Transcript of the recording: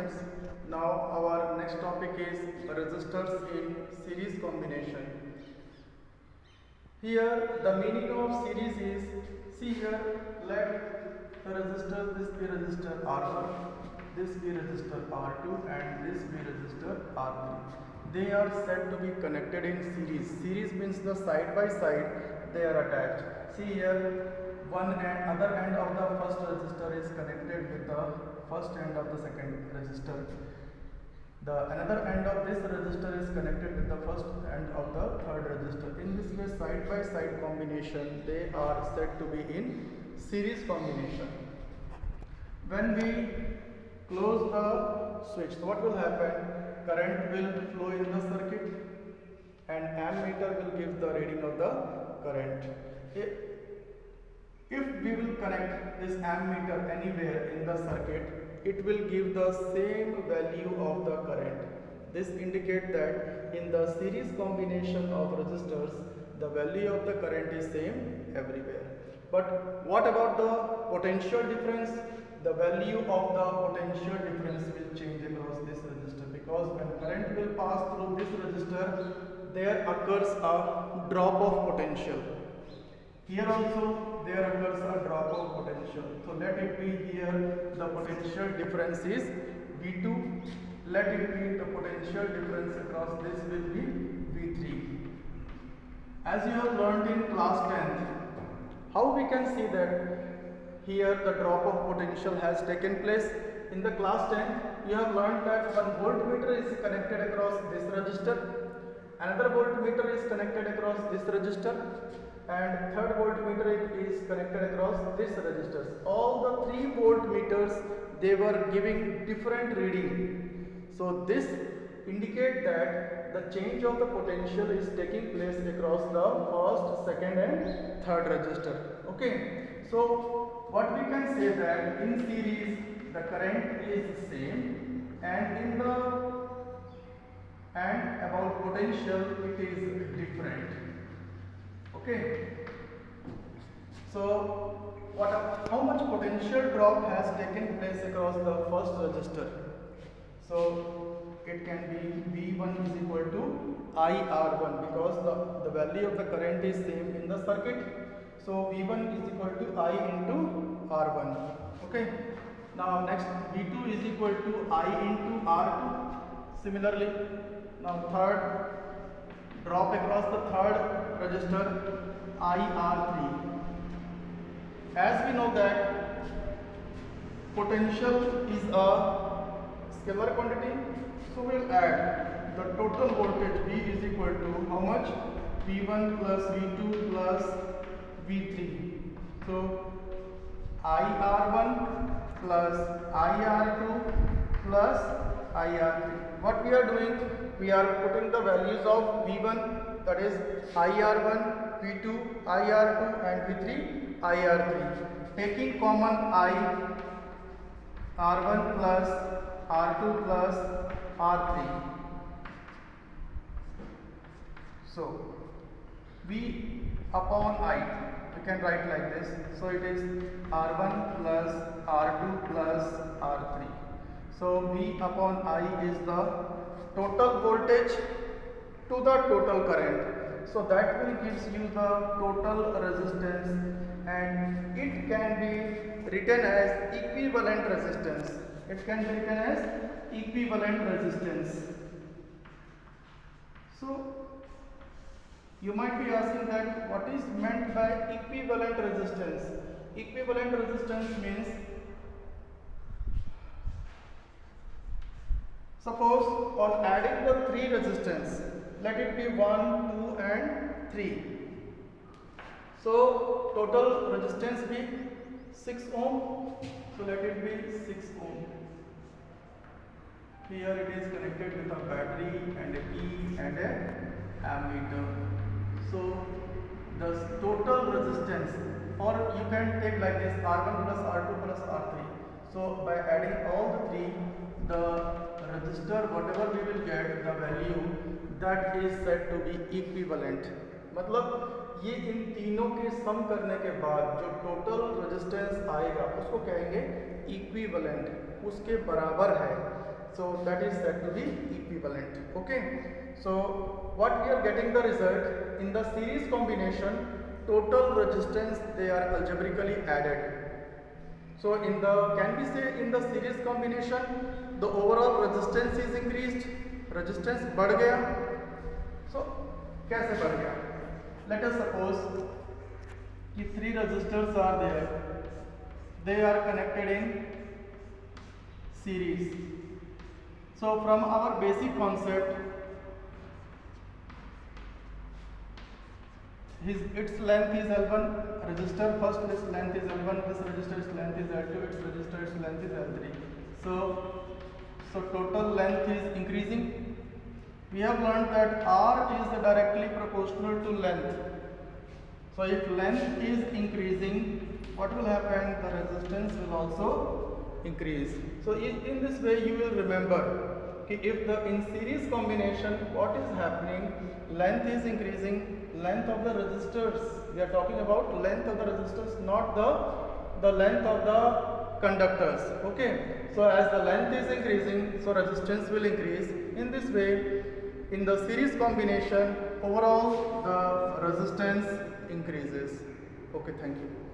students. Now our next topic is resistors in series combination. Here the meaning of series is, see here, let the resistor, this be resistor R1, this be resistor R2 and this be resistor R3. They are said to be connected in series. Series means the side by side they are attached. See here, one and other end of the first resistor is connected with the first end of the second resistor. The another end of this resistor is connected with the first end of the third resistor. In this way, side by side combination, they are said to be in series combination. When we close the switch, so what will happen? Current will flow in the circuit and ammeter will give the reading of the current. If we will connect this ammeter anywhere in the circuit, it will give the same value of the current. This indicates that in the series combination of resistors, the value of the current is same everywhere. But what about the potential difference? The value of the potential difference will change across this resistor, because when current will pass through this resistor, there occurs a drop of potential. Here also there occurs a drop of potential. So let it be here the potential difference is V2. Let it be the potential difference across this will be V3. As you have learned in class 10th, how we can see that here the drop of potential has taken place? In the class 10th, you have learned that one voltmeter is connected across this resistor, another voltmeter is connected across this resistor, and third voltmeter is connected across this resistors. All the three voltmeters, they were giving different reading. So this indicates that the change of the potential is taking place across the first, second and third resistor. Okay. So what we can say that in series the current is same, and about potential it is different. Okay. So how much potential drop has taken place across the first resistor? So it can be V1 is equal to IR1, because the value of the current is same in the circuit. So V1 is equal to I into R1. Okay. Now next, V2 is equal to I into R2. Similarly, now third, drop across the third resistor, IR3. As we know that potential is a scalar quantity, so we will add the total voltage V is equal to how much? V1 plus V2 plus V3. So IR1 plus IR2 plus IR3. What we are doing? We are putting the values of V1, that is IR1, V2, IR2 and V3, IR3. Taking common I, R1 plus R2 plus R3. So V upon I, we can write like this. So it is R1 plus R2 plus R3. So V upon I is the total voltage to the total current. So that will gives you the total resistance, and it can be written as equivalent resistance. It can be written as equivalent resistance. So you might be asking that what is meant by equivalent resistance? Equivalent resistance means, suppose on adding the three resistance, let it be 1, 2 and 3. So total resistance be 6 ohm. So let it be 6 ohm. Here it is connected with a battery and a key and a ammeter. So the total resistance, or you can take like this, R1 plus R2 plus R3. So by adding all the three, the resistor whatever we will get, the value that is said to be equivalent. मतलब ये इन तीनों के सम करने के बाद जो total resistance आएगा उसको कहेंगे इक्विवेलेंट, उसके बराबर है। So that is said to be equivalent. Okay. So what we are getting the result in the series combination, total resistance they are algebraically added. So in the, can we say in the series combination the overall resistance is increased, resistance बढ़ गया. So कैसे बढ़ गया? Let us suppose कि 3 resistors are there, they are connected in series. So from our basic concept, its length is L1, resistor first its length is L1, this resistor's length is L2, its resistor's length is L3. So total length is increasing. We have learned that R is directly proportional to length. So if length is increasing, what will happen? The resistance will also increase. So in this way you will remember if the in series combination what is happening, length is increasing, length of the resistors, we are talking about length of the resistors, not the length of the conductors. Okay, so as the length is increasing, so resistance will increase. In this way, in the series combination, overall the resistance increases. Okay, thank you.